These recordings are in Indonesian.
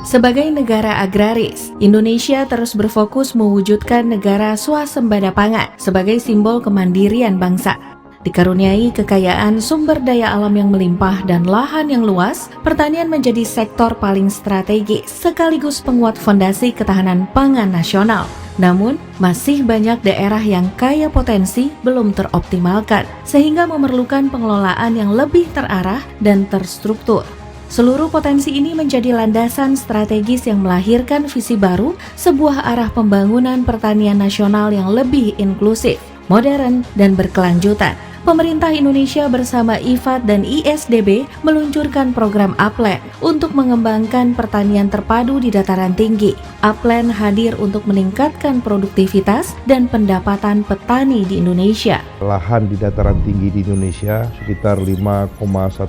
Sebagai negara agraris, Indonesia terus berfokus mewujudkan negara swasembada pangan sebagai simbol kemandirian bangsa. Dikaruniai kekayaan sumber daya alam yang melimpah dan lahan yang luas, pertanian menjadi sektor paling strategis sekaligus penguat fondasi ketahanan pangan nasional. Namun, masih banyak daerah yang kaya potensi belum teroptimalkan, sehingga memerlukan pengelolaan yang lebih terarah dan terstruktur. Seluruh potensi ini menjadi landasan strategis yang melahirkan visi baru, sebuah arah pembangunan pertanian nasional yang lebih inklusif, modern, dan berkelanjutan. Pemerintah Indonesia bersama IFAD dan ISDB meluncurkan program Upland untuk mengembangkan pertanian terpadu di dataran tinggi. Upland hadir untuk meningkatkan produktivitas dan pendapatan petani di Indonesia. Lahan di dataran tinggi di Indonesia sekitar 5,1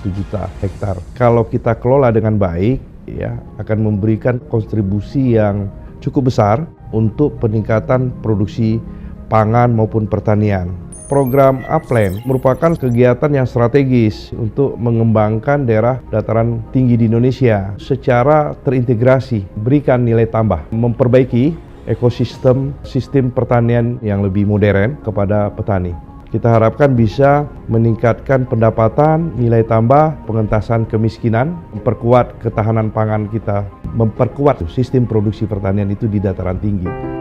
juta hektar. Kalau kita kelola dengan baik, ya, akan memberikan kontribusi yang cukup besar untuk peningkatan produksi pangan maupun pertanian. Program Upland merupakan kegiatan yang strategis untuk mengembangkan daerah dataran tinggi di Indonesia secara terintegrasi, berikan nilai tambah, memperbaiki sistem pertanian yang lebih modern kepada petani. Kita harapkan bisa meningkatkan pendapatan, nilai tambah, pengentasan kemiskinan, memperkuat ketahanan pangan kita, memperkuat sistem produksi pertanian itu di dataran tinggi.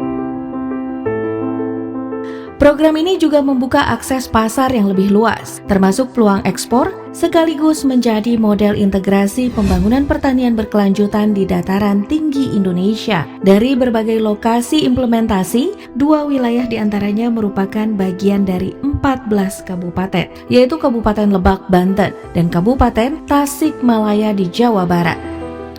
Program ini juga membuka akses pasar yang lebih luas, termasuk peluang ekspor, sekaligus menjadi model integrasi pembangunan pertanian berkelanjutan di dataran tinggi Indonesia. Dari berbagai lokasi implementasi, 2 wilayah diantaranya merupakan bagian dari 14 kabupaten, yaitu Kabupaten Lebak, Banten, dan Kabupaten Tasikmalaya di Jawa Barat.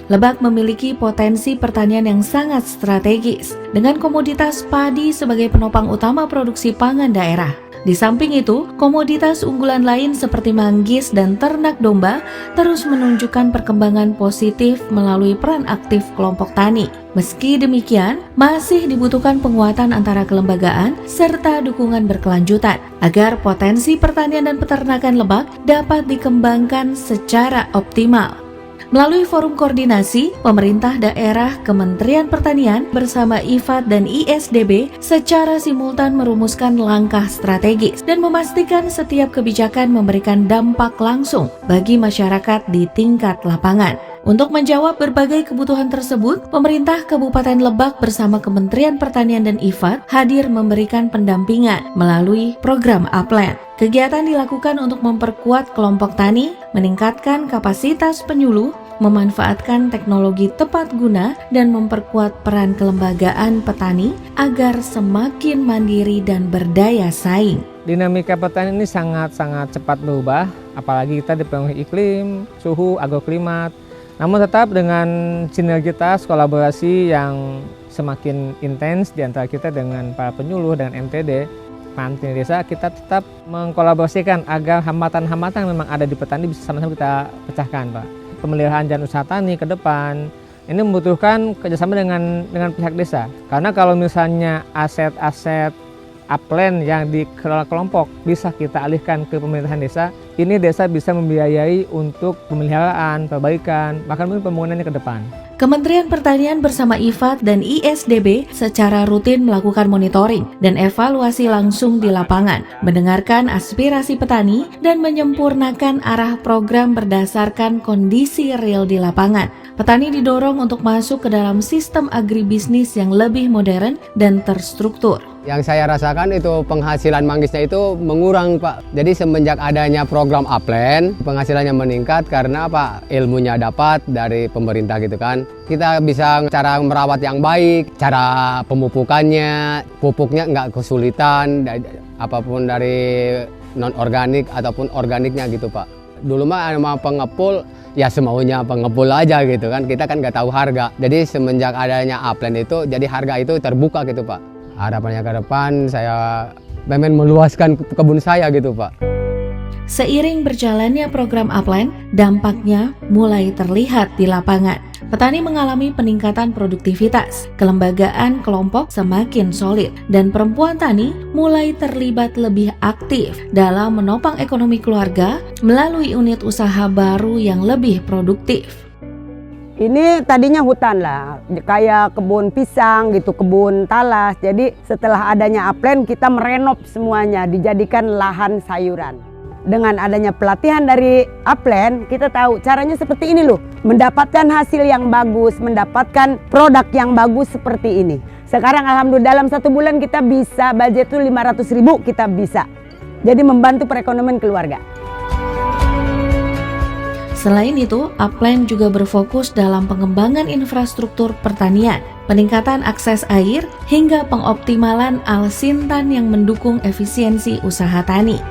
Lebak memiliki potensi pertanian yang sangat strategis, dengan komoditas padi sebagai penopang utama produksi pangan daerah. Di samping itu, komoditas unggulan lain seperti manggis dan ternak domba terus menunjukkan perkembangan positif melalui peran aktif kelompok tani. Meski demikian, masih dibutuhkan penguatan antara kelembagaan serta dukungan berkelanjutan agar potensi pertanian dan peternakan Lebak dapat dikembangkan secara optimal. Melalui forum koordinasi, pemerintah daerah, Kementerian Pertanian bersama IFAD dan ISDB secara simultan merumuskan langkah strategis dan memastikan setiap kebijakan memberikan dampak langsung bagi masyarakat di tingkat lapangan. Untuk menjawab berbagai kebutuhan tersebut, pemerintah Kabupaten Lebak bersama Kementerian Pertanian dan IFAD hadir memberikan pendampingan melalui program Upland. Kegiatan dilakukan untuk memperkuat kelompok tani, meningkatkan kapasitas penyuluh, memanfaatkan teknologi tepat guna, dan memperkuat peran kelembagaan petani agar semakin mandiri dan berdaya saing. Dinamika petani ini sangat cepat berubah, apalagi kita dipengaruhi iklim, suhu, agroklimat. Namun tetap dengan sinergitas kolaborasi yang semakin intens di antara kita dengan para penyuluh dan MTD, Panti Desa, kita tetap mengkolaborasikan agar hambatan-hambatan yang memang ada di petani bisa sama-sama kita pecahkan, Pak. Pemeliharaan dan usaha tani ke depan ini membutuhkan kerjasama dengan pihak desa. Karena kalau misalnya aset-aset Upland yang dikelola kelompok bisa kita alihkan ke pemerintahan desa, ini desa bisa membiayai untuk pemeliharaan, perbaikan, bahkan mungkin pembangunannya ke depan. Kementerian Pertanian bersama IFAD dan ISDB secara rutin melakukan monitoring dan evaluasi langsung di lapangan, mendengarkan aspirasi petani dan menyempurnakan arah program berdasarkan kondisi real di lapangan. Petani didorong untuk masuk ke dalam sistem agribisnis yang lebih modern dan terstruktur. Yang saya rasakan itu penghasilan manggisnya itu mengurang, Pak. Jadi semenjak adanya program Upland, penghasilannya meningkat karena apa? Ilmunya dapat dari pemerintah gitu kan. Kita bisa cara merawat yang baik, cara pemupukannya, pupuknya nggak kesulitan, apapun dari non-organik ataupun organiknya gitu, Pak. Dulu mah sama pengepul, ya semaunya pengepul aja gitu kan. Kita kan nggak tahu harga. Jadi semenjak adanya Upland itu, jadi harga itu terbuka gitu, Pak. Harapannya ke depan saya pengen meluaskan kebun saya gitu, Pak. Seiring berjalannya program Upland, dampaknya mulai terlihat di lapangan. Petani mengalami peningkatan produktivitas, kelembagaan kelompok semakin solid, dan perempuan tani mulai terlibat lebih aktif dalam menopang ekonomi keluarga melalui unit usaha baru yang lebih produktif. Ini tadinya hutan lah, kayak kebun pisang gitu, kebun talas. Jadi setelah adanya Upland kita merenov semuanya, dijadikan lahan sayuran. Dengan adanya pelatihan dari Upland, kita tahu caranya seperti ini loh. Mendapatkan hasil yang bagus, mendapatkan produk yang bagus seperti ini. Sekarang alhamdulillah dalam 1 bulan kita bisa budget tuh 500.000 kita bisa. Jadi membantu perekonomian keluarga. Selain itu, Upland juga berfokus dalam pengembangan infrastruktur pertanian, peningkatan akses air, hingga pengoptimalan alsintan yang mendukung efisiensi usaha tani.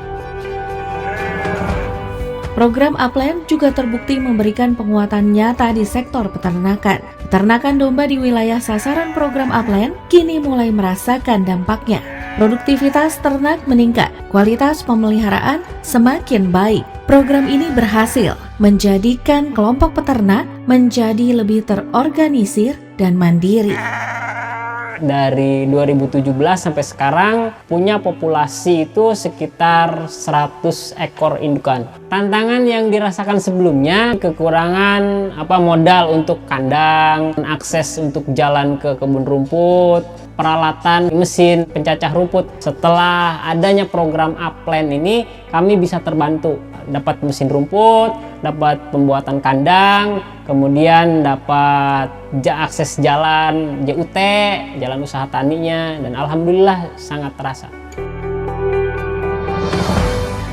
Program Upland juga terbukti memberikan penguatan nyata di sektor peternakan. Peternakan domba di wilayah sasaran program Upland kini mulai merasakan dampaknya. Produktivitas ternak meningkat, kualitas pemeliharaan semakin baik. Program ini berhasil menjadikan kelompok peternak menjadi lebih terorganisir dan mandiri. Dari 2017 sampai sekarang punya populasi itu sekitar 100 ekor indukan. Tantangan yang dirasakan sebelumnya kekurangan modal untuk kandang, akses untuk jalan ke kebun rumput, peralatan mesin pencacah rumput. Setelah adanya program Upland ini kami bisa terbantu, dapat mesin rumput, dapat pembuatan kandang, kemudian dapat akses jalan JUT, jalan usaha taninya, dan alhamdulillah sangat terasa.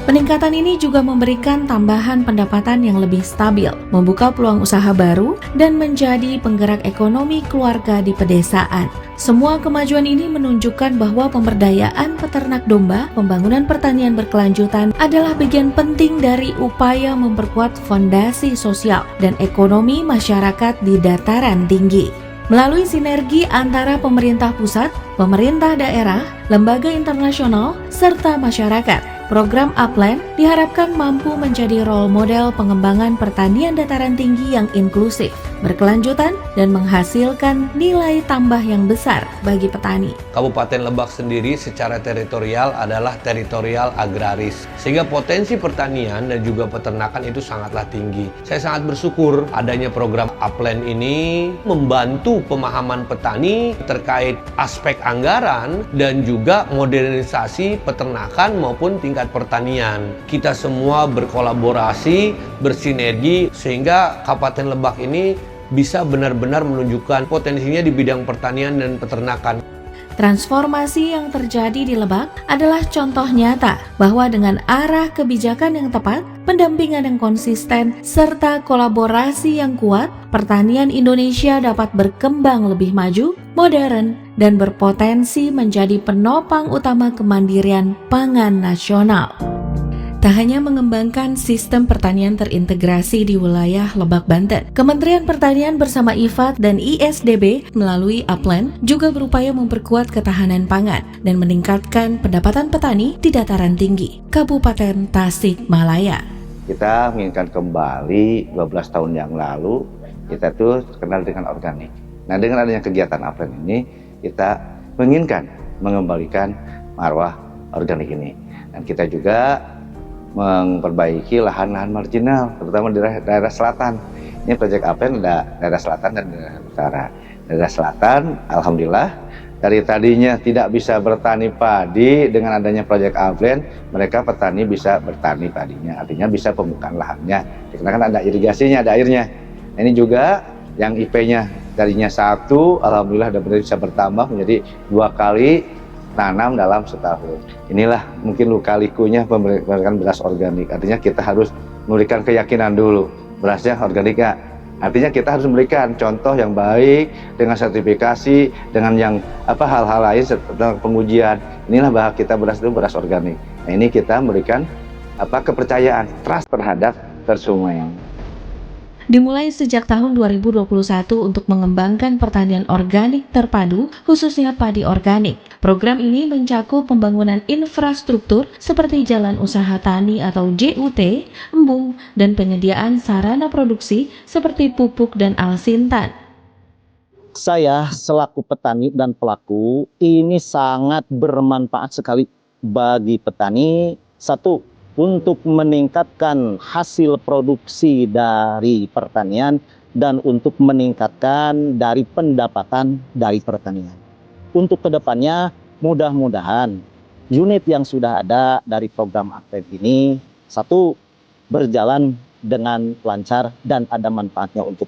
Peningkatan ini juga memberikan tambahan pendapatan yang lebih stabil, membuka peluang usaha baru, dan menjadi penggerak ekonomi keluarga di pedesaan. Semua kemajuan ini menunjukkan bahwa pemberdayaan peternak domba, pembangunan pertanian berkelanjutan adalah bagian penting dari upaya memperkuat fondasi sosial dan ekonomi masyarakat di dataran tinggi. Melalui sinergi antara pemerintah pusat, pemerintah daerah, lembaga internasional, serta masyarakat, program Upland diharapkan mampu menjadi role model pengembangan pertanian dataran tinggi yang inklusif, berkelanjutan, dan menghasilkan nilai tambah yang besar bagi petani. Kabupaten Lebak sendiri secara teritorial adalah teritorial agraris, sehingga potensi pertanian dan juga peternakan itu sangatlah tinggi. Saya sangat bersyukur adanya program Upland ini membantu pemahaman petani terkait aspek anggaran dan juga modernisasi peternakan maupun tingkat pertanian. Kita semua berkolaborasi, bersinergi, sehingga Kabupaten Lebak ini bisa benar-benar menunjukkan potensinya di bidang pertanian dan peternakan. Transformasi yang terjadi di Lebak adalah contoh nyata bahwa dengan arah kebijakan yang tepat, pendampingan yang konsisten, serta kolaborasi yang kuat, pertanian Indonesia dapat berkembang lebih maju, modern, dan berpotensi menjadi penopang utama kemandirian pangan nasional. Tak hanya mengembangkan sistem pertanian terintegrasi di wilayah Lebak, Banten, Kementerian Pertanian bersama IFAD dan ISDB melalui Upland juga berupaya memperkuat ketahanan pangan dan meningkatkan pendapatan petani di dataran tinggi, Kabupaten Tasikmalaya. Kita menginginkan kembali 12 tahun yang lalu, kita tuh terkenal dengan organik. Nah, dengan adanya kegiatan Upland ini, kita menginginkan mengembalikan marwah organik ini. Dan kita juga memperbaiki lahan-lahan marginal, terutama di daerah selatan. Ini proyek Upland ada daerah selatan dan daerah utara. Daerah selatan, alhamdulillah, dari tadinya tidak bisa bertani padi, dengan adanya proyek Upland, mereka petani bisa bertani padinya, artinya bisa pembukaan lahannya. Karena kan ada irigasinya, ada airnya. Ini juga yang IP-nya tadinya 1, alhamdulillah bisa bertambah menjadi 2 kali tanam dalam setahun. Inilah mungkin luka-likunya pemberian beras organik. Artinya kita harus memberikan keyakinan dulu berasnya organik ya. Artinya kita harus memberikan contoh yang baik dengan sertifikasi, dengan yang hal-hal lain tentang pengujian. Inilah bahwa kita beras itu beras organik. Nah, ini kita memberikan kepercayaan, trust terhadap konsumen. Dimulai sejak tahun 2021 untuk mengembangkan pertanian organik terpadu, khususnya padi organik. Program ini mencakup pembangunan infrastruktur seperti jalan usaha tani atau JUT, embung, dan penyediaan sarana produksi seperti pupuk dan alsintan. Saya selaku petani dan pelaku ini sangat bermanfaat sekali bagi petani. Satu, untuk meningkatkan hasil produksi dari pertanian, dan untuk meningkatkan dari pendapatan dari pertanian. Untuk kedepannya, mudah-mudahan unit yang sudah ada dari program Aplen ini, satu, berjalan dengan lancar dan ada manfaatnya untuk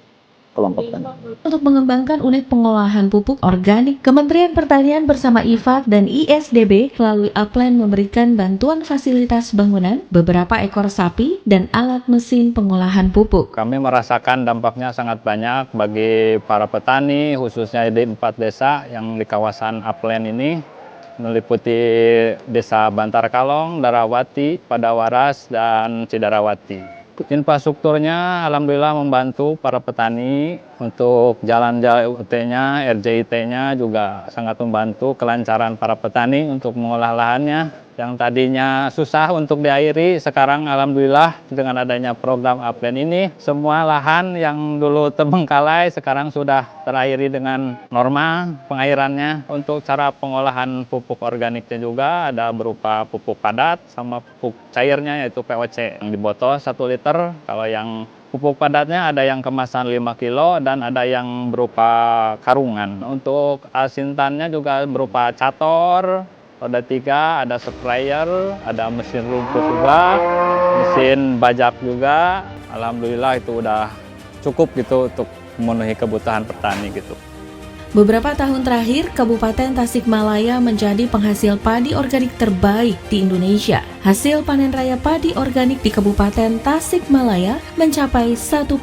kelompok tani. Untuk mengembangkan unit pengolahan pupuk organik, Kementerian Pertanian bersama IFAK dan ISDB melalui Aplen memberikan bantuan fasilitas bangunan, beberapa ekor sapi, dan alat mesin pengolahan pupuk. Kami merasakan dampaknya sangat banyak bagi para petani, khususnya di 4 desa yang di kawasan Aplen ini, meliputi Desa Bantar Kalong, Darawati, Padawaras, dan Cidarawati. Infrastrukturnya alhamdulillah membantu para petani untuk jalan JUT-nya, RJIT-nya juga sangat membantu kelancaran para petani untuk mengolah lahannya. Yang tadinya susah untuk diairi, sekarang alhamdulillah dengan adanya program Aplen ini, semua lahan yang dulu terbengkalai sekarang sudah terairi dengan normal pengairannya. Untuk cara pengolahan pupuk organiknya juga ada berupa pupuk padat sama pupuk cairnya yaitu POC yang di botol 1 liter. Kalau yang pupuk padatnya ada yang kemasan 5 kilo dan ada yang berupa karungan. Untuk asintannya juga berupa cator, roda 3, ada sprayer, ada mesin rumput juga, mesin bajak juga. Alhamdulillah itu udah cukup gitu untuk memenuhi kebutuhan petani gitu. Beberapa tahun terakhir, Kabupaten Tasikmalaya menjadi penghasil padi organik terbaik di Indonesia. Hasil panen raya padi organik di Kabupaten Tasikmalaya mencapai 1,8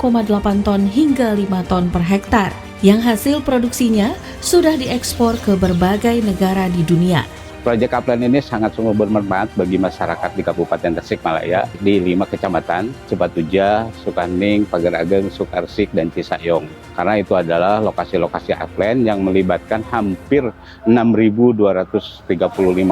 ton hingga 5 ton per hektar, yang hasil produksinya sudah diekspor ke berbagai negara di dunia. Proyek Aplen ini sangat sungguh bermanfaat bagi masyarakat di Kabupaten Tasikmalaya di 5 kecamatan, Cipatuja, Sukaning, Pagar Ageng, Sukarsik, dan Cisayong. Karena itu adalah lokasi-lokasi Aplen yang melibatkan hampir 6.235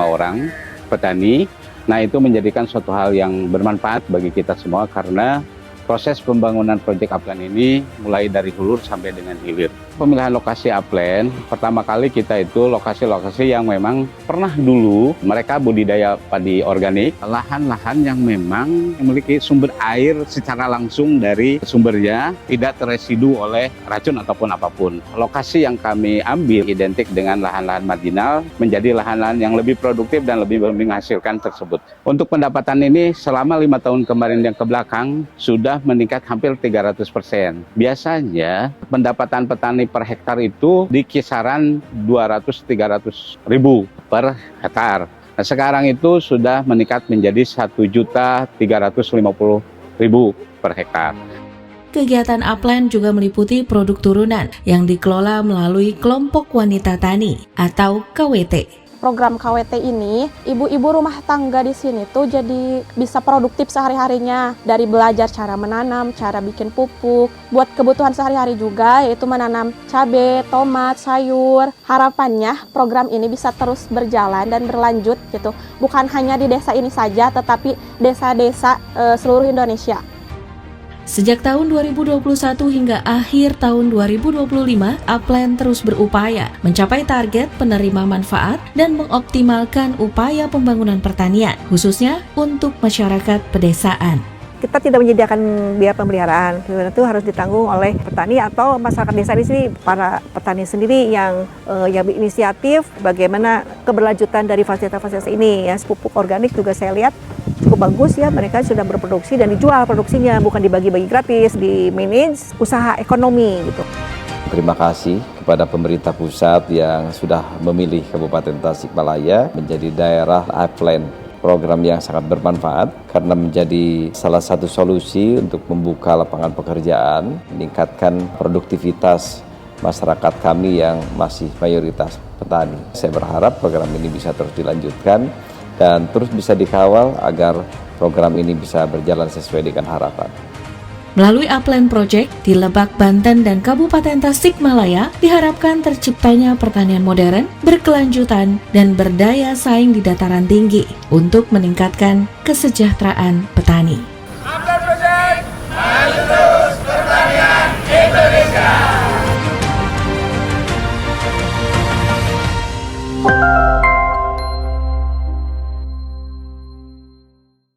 orang petani. Nah, itu menjadikan suatu hal yang bermanfaat bagi kita semua karena proses pembangunan proyek Aplen ini mulai dari hulu sampai dengan hilir. Pemilihan lokasi Aplen, pertama kali kita itu lokasi-lokasi yang memang pernah dulu mereka budidaya padi organik, lahan-lahan yang memang memiliki sumber air secara langsung dari sumbernya, tidak terresidu oleh racun ataupun apapun. Lokasi yang kami ambil identik dengan lahan-lahan marginal, menjadi lahan-lahan yang lebih produktif dan lebih menghasilkan tersebut. Untuk pendapatan ini selama 5 tahun kemarin yang kebelakang sudah meningkat hampir 300%. Biasanya pendapatan petani per hektar itu di kisaran 200-300 ribu per hektar. Nah, sekarang itu sudah meningkat menjadi 1.350.000 per hektar. Kegiatan Aplen juga meliputi produk turunan yang dikelola melalui kelompok wanita tani atau KWT. Program KWT ini, ibu-ibu rumah tangga di sini tuh jadi bisa produktif sehari-harinya. Dari belajar cara menanam, cara bikin pupuk, buat kebutuhan sehari-hari juga, yaitu menanam cabai, tomat, sayur. Harapannya program ini bisa terus berjalan dan berlanjut gitu. Bukan hanya di desa ini saja, tetapi desa-desa seluruh Indonesia. Sejak tahun 2021 hingga akhir tahun 2025, Aplen terus berupaya mencapai target penerima manfaat dan mengoptimalkan upaya pembangunan pertanian, khususnya untuk masyarakat pedesaan. Kita tidak menyediakan biaya pemeliharaan, itu harus ditanggung oleh petani atau masyarakat desa di sini, para petani sendiri yang berinisiatif bagaimana keberlanjutan dari fasilitas-fasilitas ini. Ya, pupuk organik juga saya lihat cukup bagus ya, mereka sudah berproduksi dan dijual produksinya, bukan dibagi-bagi gratis, di manage usaha ekonomi gitu. Terima kasih kepada pemerintah pusat yang sudah memilih Kabupaten Tasikmalaya menjadi daerah Aplen. Program yang sangat bermanfaat karena menjadi salah satu solusi untuk membuka lapangan pekerjaan, meningkatkan produktivitas masyarakat kami yang masih mayoritas petani. Saya berharap program ini bisa terus dilanjutkan dan terus bisa dikawal agar program ini bisa berjalan sesuai dengan harapan. Melalui Aplen Project di Lebak, Banten, dan Kabupaten Tasikmalaya, diharapkan terciptanya pertanian modern, berkelanjutan, dan berdaya saing di dataran tinggi untuk meningkatkan kesejahteraan petani.